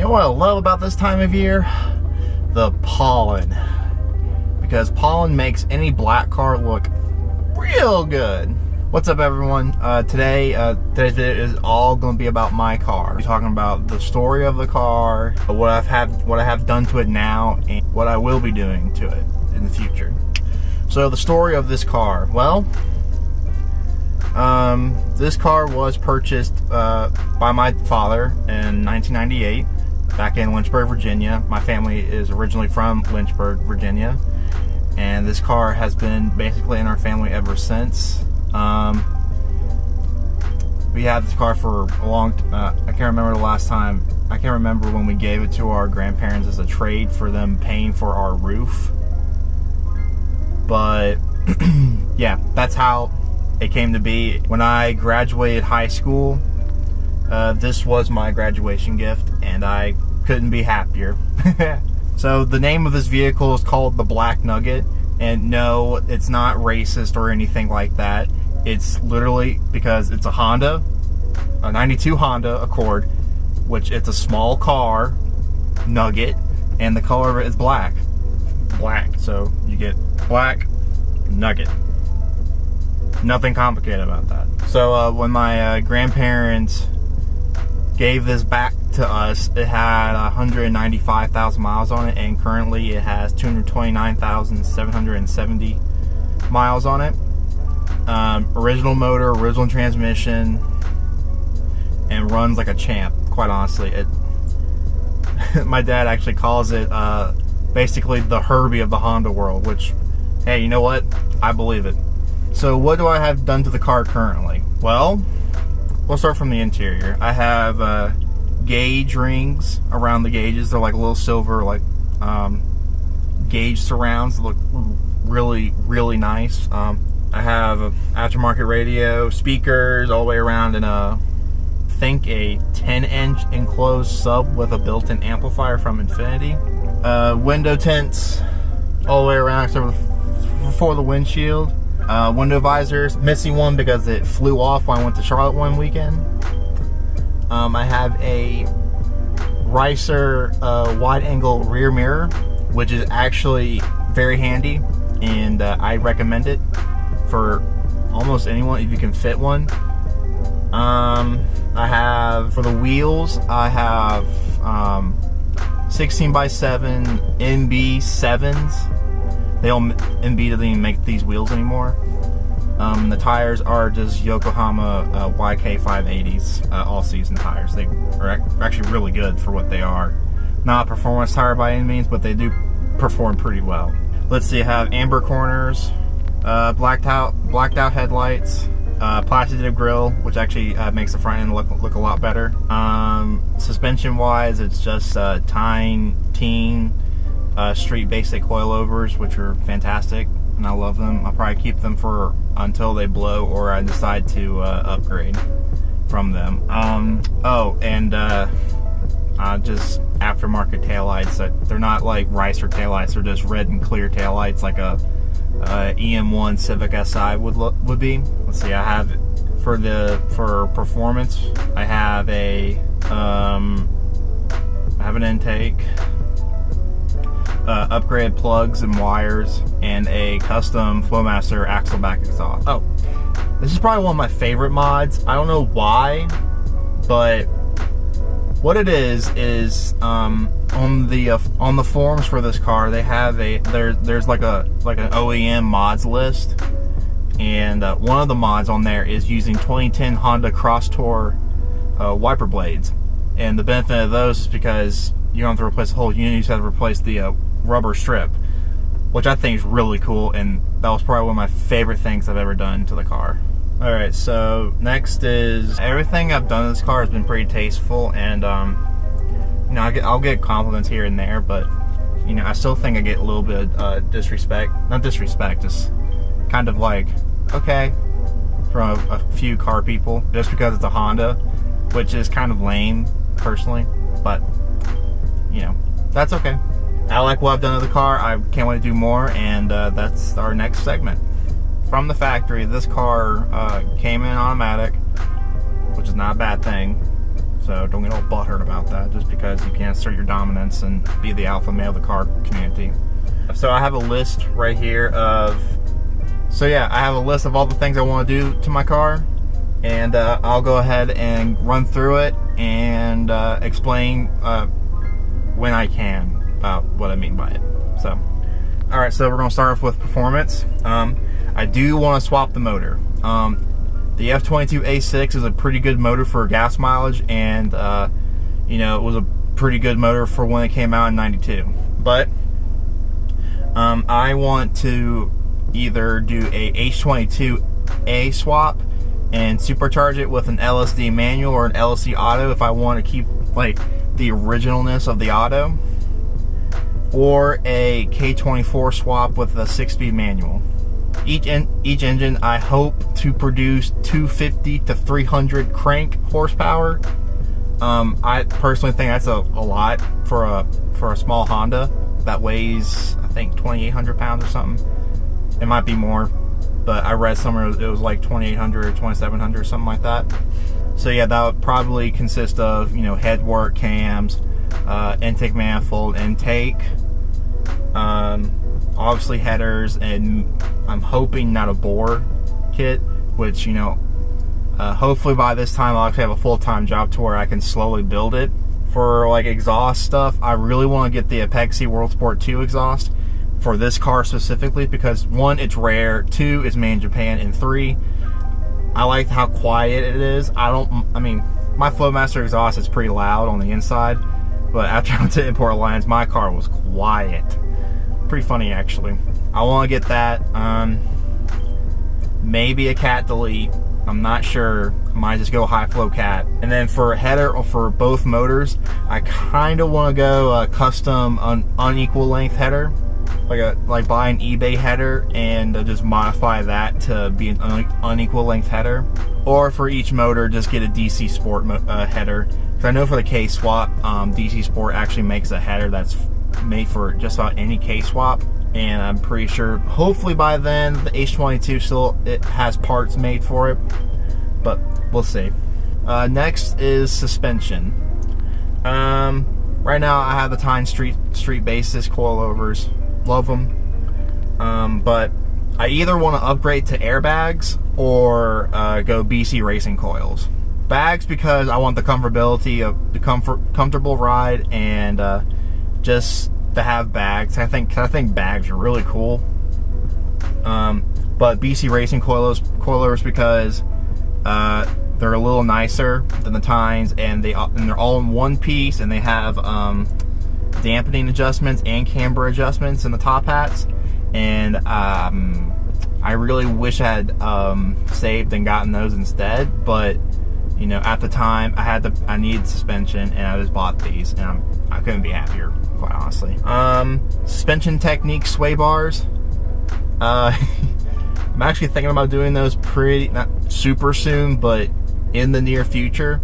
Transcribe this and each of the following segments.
know what I love about this time of year? The pollen. Because pollen makes any black car look real good. What's up, everyone? Today's video is all going to be about my car. We're talking about the story of the car, what I have done to it now, and what I will be doing to it in the future. So the story of this car. Well, this car was purchased by my father in 1998 back in Lynchburg, Virginia. My family is originally from Lynchburg, Virginia, and this car has been basically in our family ever since. We had this car for a long I can't remember the last time. I can't remember when we gave it to our grandparents as a trade for them paying for our roof. But yeah, that's how it came to be. When I graduated high school, this was my graduation gift, and I couldn't be happier. So the name of this vehicle is called the Black Nugget, and no, it's not racist or anything like that. It's literally because it's a Honda, a 92 Honda Accord, which it's a small car, Nugget, and the color of it is black. Black, so you get Black Nugget. Nothing complicated about that. So when my grandparents gave this back to us, it had 195,000 miles on it, and currently it has 229,770 miles on it. Original motor, original transmission, and runs like a champ, quite honestly. My dad actually calls it basically the Herbie of the Honda world, which, hey, you know what? I believe it. So what do I have done to the car currently? Well, we'll start from the interior. I have gauge rings around the gauges. They're like little silver, like gauge surrounds that look really, really nice. I have a aftermarket radio, speakers all the way around, and I think a 10-inch enclosed sub with a built-in amplifier from Infinity. Window tints all the way around except for the windshield. Window visors, missing one because it flew off when I went to Charlotte one weekend. I have a Ricer wide-angle rear mirror, which is actually very handy, and I recommend it for almost anyone if you can fit one. I have, for the wheels, I have 16x7 MB7s. MB doesn't even make these wheels anymore. The tires are just Yokohama YK580s, all-season tires. They are actually really good for what they are. Not a performance tire by any means, but they do perform pretty well. Let's see, I have amber corners, blacked out headlights, plastic grille, which actually makes the front end look a lot better. Suspension wise, it's just Teen street basic coilovers, which are fantastic, and I love them. I'll probably keep them for until they blow or I decide to upgrade from them. Oh, and just aftermarket taillights. They're not like Ricer taillights, they're just red and clear taillights like a EM1 Civic Si would be. Let's see, I have for performance, I have an intake, upgraded plugs and wires, and a custom Flowmaster axle back exhaust. Oh, this is probably one of my favorite mods. I don't know why, but what it is on the forums for this car, they have there's like an OEM mods list, and one of the mods on there is using 2010 Honda Cross Tour wiper blades, and the benefit of those is because you don't have to replace the whole unit, you just have to replace the rubber strip, which I think is really cool, and that was probably one of my favorite things I've ever done to the car. Alright, so next is everything I've done to this car has been pretty tasteful, and you know, I'll get compliments here and there, but you know, I still think I get a little bit of disrespect. Not disrespect, just kind of like, okay, from a few car people, just because it's a Honda, which is kind of lame, personally, but you know, that's okay. I like what I've done to the car. I can't wait to do more, and that's our next segment. From the factory, this car came in automatic, which is not a bad thing. So don't get all butthurt about that just because you can't assert your dominance and be the alpha male of the car community. So I have a list right here of, I have a list of all the things I want to do to my car, and I'll go ahead and run through it and explain when I can about what I mean by it. So, alright, so we're going to start off with performance. I do want to swap the motor. The F22 A6 is a pretty good motor for gas mileage, and you know, it was a pretty good motor for when it came out in '92. But I want to either do a H22A swap and supercharge it with an LSD manual or an LSD auto if I want to keep like the originalness of the auto, or a K24 swap with a 6-speed manual. Each engine I hope to produce 250 to 300 crank horsepower. I personally think that's a lot for a small Honda that weighs, I think, 2,800 pounds or something. It might be more, but I read somewhere it was like 2,800 or 2,700, something like that. So yeah, that would probably consist of, you know, head work, cams, intake manifold, intake, obviously headers, and I'm hoping not a bore kit, which, you know, hopefully by this time I'll actually have a full-time job to where I can slowly build it. For like exhaust stuff, I really want to get the Apexi World Sport 2 exhaust for this car specifically because 1, it's rare, 2, it's made in Japan, and 3, I like how quiet it is. I mean, my Flowmaster exhaust is pretty loud on the inside, but after I went to import lines, my car was quiet. Pretty funny, actually. I want to get that. Maybe a cat delete. I'm not sure. I might just go high flow cat. And then for header or for both motors, I kind of want to go a custom unequal length header, like buy an eBay header and just modify that to be an unequal length header. Or for each motor, just get a DC Sport header. Because I know for the K swap, DC Sport actually makes a header that's made for just about any K swap, and I'm pretty sure hopefully by then the H22 still has parts made for it, but we'll see. Next is suspension. Right now I have the Tyne Street Basis coilovers, love them, but I either want to upgrade to airbags or go BC Racing coils. Bags because I want the comfortability of the comfortable ride, and just to have bags. I think bags are really cool. But BC Racing coilers because they're a little nicer than the Tynes, and they're all in one piece, and they have dampening adjustments and camber adjustments in the top hats. And I really wish I had saved and gotten those instead, but you know, at the time I needed suspension, and I just bought these, and I couldn't be happier, quite honestly. Suspension Technique sway bars. I'm actually thinking about doing those not super soon, but in the near future,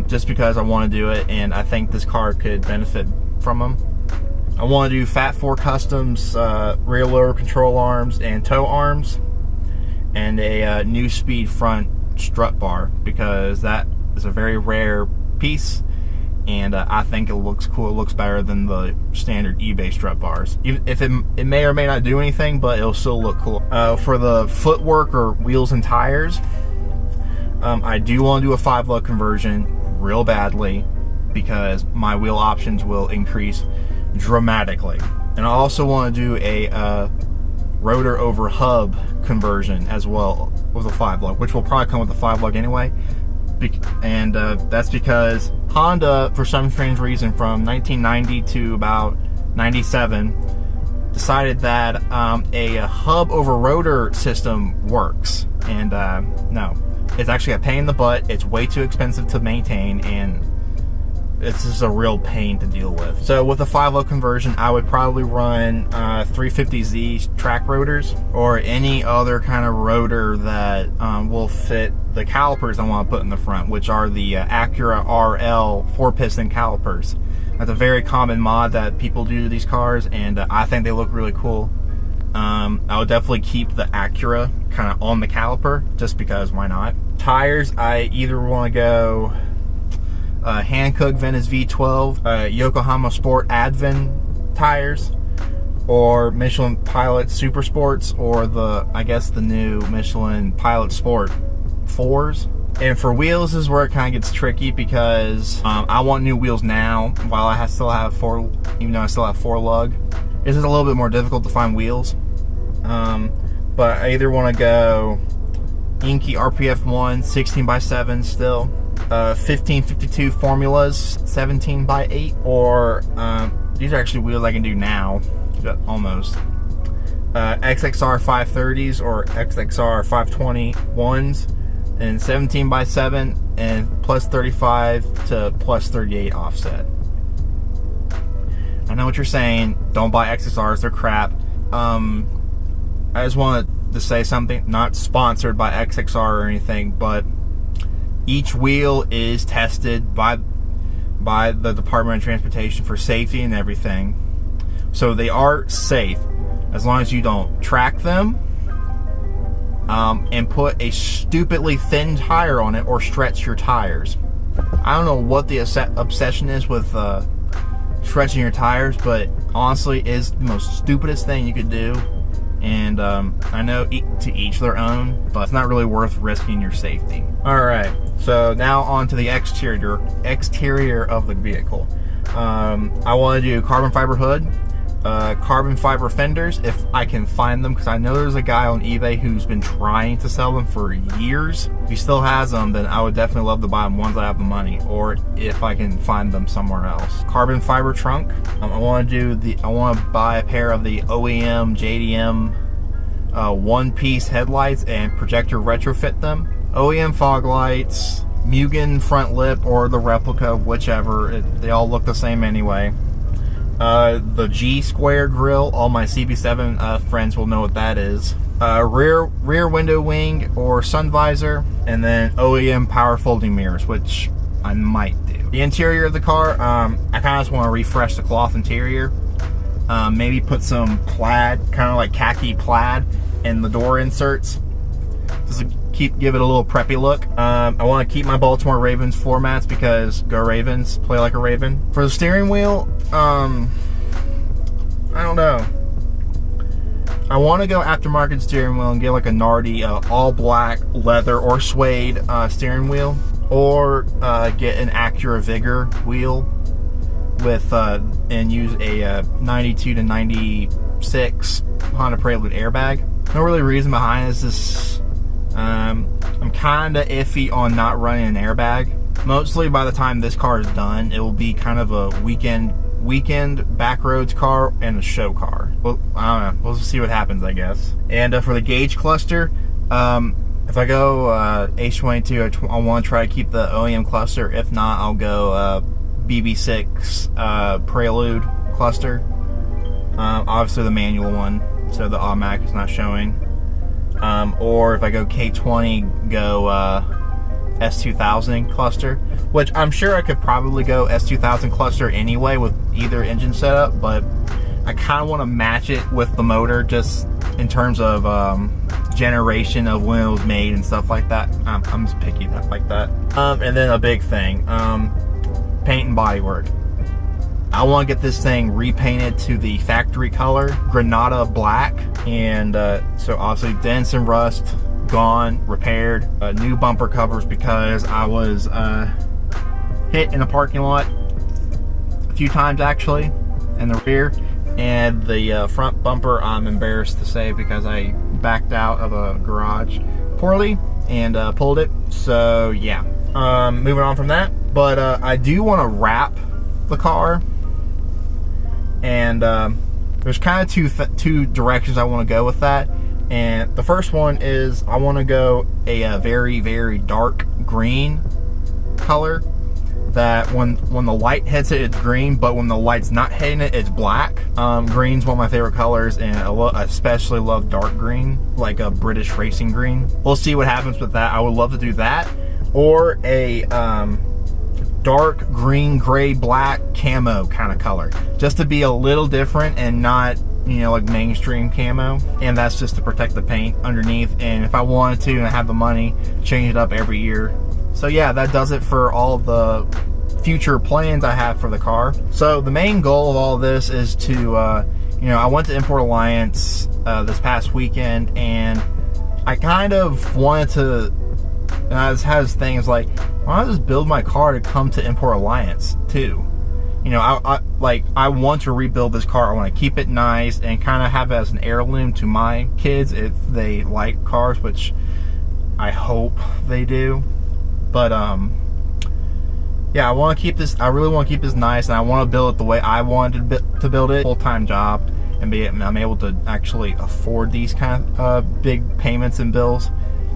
just because I want to do it, and I think this car could benefit from them. I want to do Fat 4 Customs rear lower control arms and toe arms, and a new speed front strut bar, because that is a very rare piece, and I think it looks cool. It looks better than the standard eBay strut bars, even if it may or may not do anything, but it'll still look cool. For the footwork or wheels and tires, I do want to do a 5-lug conversion real badly, because my wheel options will increase dramatically. And I also want to do a rotor over hub conversion as well with a 5-lug, which will probably come with a 5-lug anyway. And that's because Honda, for some strange reason, from 1990 to about 97, decided that a hub over rotor system works. And no, it's actually a pain in the butt. It's way too expensive to maintain, and it's just a real pain to deal with. So with a 5-lug conversion, I would probably run 350Z track rotors, or any other kind of rotor that will fit the calipers I want to put in the front, which are the Acura RL 4-piston calipers. That's a very common mod that people do to these cars, and I think they look really cool. I would definitely keep the Acura kind of on the caliper, just because why not? Tires, I either want to go Hankook Venice V12, Yokohama Sport Advent tires, or Michelin Pilot Super Sports, or I guess the new Michelin Pilot Sport 4s. And for wheels is where it kind of gets tricky, because I want new wheels now while I still have even though I still have 4 lug. This is a little bit more difficult to find wheels. But I either want to go Inky RPF 1 16x7 still, 1552 formulas 17x8, or these are actually wheels I can do now, almost. XXR 530s or XXR 521s, and 17x7 and plus 35 to plus 38 offset. I know what you're saying. Don't buy XXRs, they're crap. I just wanted to say something, not sponsored by XXR or anything, but each wheel is tested by the Department of Transportation for safety and everything. So they are safe as long as you don't track them and put a stupidly thin tire on it or stretch your tires. I don't know what the obsession is with stretching your tires, but honestly is the most stupidest thing you could do. And I know to each their own, but it's not really worth risking your safety. Alright, so now on to the exterior of the vehicle. I want to do carbon fiber hood, carbon fiber fenders if I can find them, because I know there's a guy on eBay who's been trying to sell them for years. If he still has them, then I would definitely love to buy them once I have the money, or if I can find them somewhere else. Carbon fiber trunk. I want to buy a pair of the OEM JDM one-piece headlights and projector retrofit them. OEM fog lights, Mugen front lip, or the replica, whichever. They all look the same anyway. The G square grill, all my CB7 friends will know what that is. Rear window wing or sun visor, and then OEM power folding mirrors, which I might do. The interior of the car, I kind of just want to refresh the cloth interior. Maybe put some plaid, kind of like khaki plaid, in the door inserts. Just give it a little preppy look. I want to keep my Baltimore Ravens floor mats, because go Ravens, play like a Raven. For the steering wheel, I don't know. I want to go aftermarket steering wheel and get like a Nardi all black leather or suede steering wheel, or get an Acura Vigor wheel with and use a 92 to 96 Honda Prelude airbag. No really reason behind this. Just I'm kind of iffy on not running an airbag. Mostly by the time this car is done, it will be kind of a weekend backroads car and a show car. Well, I don't know. We'll see what happens, I guess. And for the gauge cluster, if I go H22, I want to try to keep the OEM cluster. If not, I'll go BB6 Prelude cluster. Obviously the manual one, so the automatic is not showing. Or if I go K20, go S2000 cluster, which I'm sure I could probably go S2000 cluster anyway with either engine setup, but I kind of want to match it with the motor, just in terms of generation of when it was made and stuff like that. I'm just picky like that. And then a big thing, paint and body work. I want to get this thing repainted to the factory color, Granada black, and so obviously dents and rust gone, repaired, new bumper covers, because I was hit in a parking lot a few times actually in the rear, and the front bumper I'm embarrassed to say, because I backed out of a garage poorly and pulled it. So yeah, moving on from that, but I do want to wrap the car, and there's kind of two directions I want to go with that. And the first one is I want to go a very, very dark green color, that when the light hits it, it's green, but when the light's not hitting it, it's black. Green's one of my favorite colors, and I especially love dark green, like a British racing green. We'll see what happens with that. I would love to do that, or a dark green, gray, black camo kind of color, just to be a little different and not, you know, like mainstream camo. And that's just to protect the paint underneath, and if I wanted to and I have the money, change it up every year. So yeah, that does it for all the future plans I have for the car. So the main goal of all this is to, you know, I went to Import Alliance this past weekend, and I kind of wanted to, and I just has things like, why don't I just build my car to come to Import Alliance too? You know, I want to rebuild this car. I want to keep it nice and kind of have it as an heirloom to my kids if they like cars, which I hope they do. But yeah, I want to keep this. I really want to keep this nice, and I want to build it the way I wanted to build it. Full-time job, and I'm able to actually afford these kind of big payments and bills.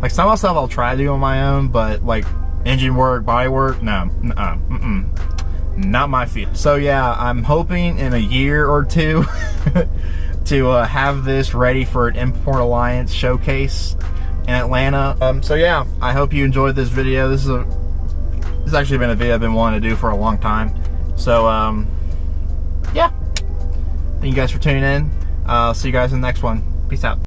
Like some of the stuff I'll try to do on my own, but like engine work, body work, no, not my field. So yeah, I'm hoping in a year or two to have this ready for an Import Alliance showcase in Atlanta. So yeah, I hope you enjoyed this video. This has actually been a video I've been wanting to do for a long time. So yeah, thank you guys for tuning in. I'll see you guys in the next one. Peace out.